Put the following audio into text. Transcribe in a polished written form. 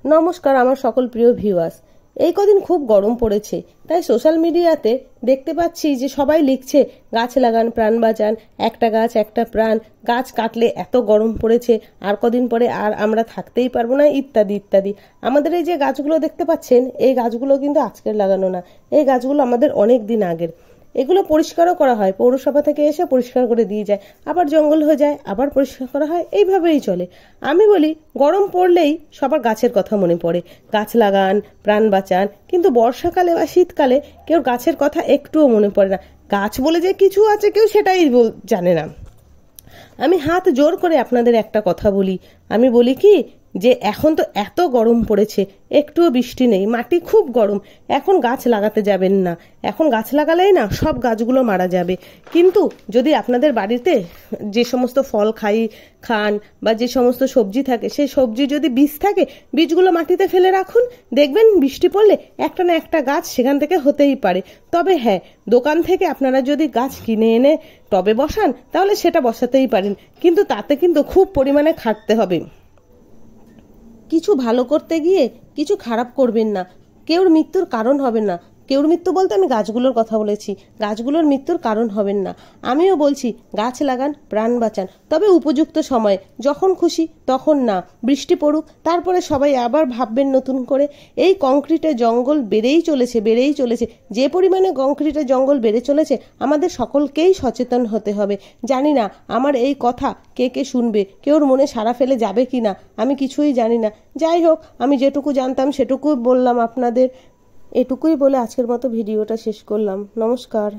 নমস্কার আমার সকল প্রিয় ভিউয়ার্স। এই কদিন খুব গরম পড়েছে, তাই সোশ্যাল মিডিয়াতে দেখতে পাচ্ছি যে সবাই লিখছে গাছ লাগান প্রাণ বাঁচান, একটা গাছ একটা প্রাণ, গাছ কাটলে এত গরম পড়েছে, আর কদিন পরে আর আমরা থাকতেই পারবো না, ইত্যাদি ইত্যাদি। আমাদের এই যে গাছগুলো দেখতে পাচ্ছেন, এই গাছগুলো কিন্তু আজকের লাগানো না, এই গাছগুলো আমাদের অনেক দিন আগের। এগুলো পরিষ্কারও করা হয়, পৌরসভা থেকে এসে পরিষ্কার করে দিয়ে যায়, আবার জঙ্গল হয়ে যায়, আবার পরিষ্কার করা হয়, এইভাবেই চলে। আমি বলি গরম পড়লেই সবার গাছের কথা মনে পড়ে, গাছ লাগান প্রাণ বাঁচান, কিন্তু বর্ষাকালে বা শীতকালে কেউ গাছের কথা একটুও মনে পড়ে না। গাছ বলে যে কিছু আছে কেউ সেটাই জানে না। আমি হাত জোর করে আপনাদের একটা কথা বলি, আমি বলি কি যে এখন তো এত গরম পড়েছে, একটুও বৃষ্টি নেই, মাটি খুব গরম, এখন গাছ লাগাতে যাবেন না। এখন গাছ লাগালেই না সব গাছগুলো মারা যাবে। কিন্তু যদি আপনাদের বাড়িতে যে সমস্ত ফল খান বা যে সমস্ত সবজি থাকে, সেই সবজি যদি বীজ থাকে, বীজগুলো মাটিতে ফেলে রাখুন, দেখবেন বৃষ্টি পড়লে একটা না একটা গাছ সেখান থেকে হতেই পারে। তবে হ্যাঁ, দোকান থেকে আপনারা যদি গাছ কিনে এনে টবে বসান তাহলে সেটা বসাতেই পারেন, কিন্তু তাতে কিন্তু খুব পরিমাণে খাটতে হবে। কিছু ভালো করতে গিয়ে কিছু খারাপ করবেন না, কেউর মৃত্যুর কারণ হবেন না। কেউর মৃত্যু বলতে আমি গাছগুলোর কথা বলেছি, গাছগুলোর মৃত্যুর কারণ হবেন না। আমিও বলছি গাছ লাগান প্রাণ বাঁচান, তবে উপযুক্ত সময়ে, যখন খুশি তখন না। বৃষ্টি পড়ুক, তারপরে সবাই আবার ভাববেন নতুন করে। এই কংক্রিটের জঙ্গল বেড়েই চলেছে। যে পরিমাণে কংক্রিটের জঙ্গল বেড়ে চলেছে, আমাদের সকলকেই সচেতন হতে হবে। জানি না আমার এই কথা কে কে শুনবে, কেউর মনে সাড়া ফেলে যাবে কি না, আমি কিছুই জানি না। যাই হোক, আমি যেটুকু জানতাম সেটুকু বললাম আপনাদের। এটুকুই বলে আজকের মতো ভিডিওটা শেষ করলাম। নমস্কার।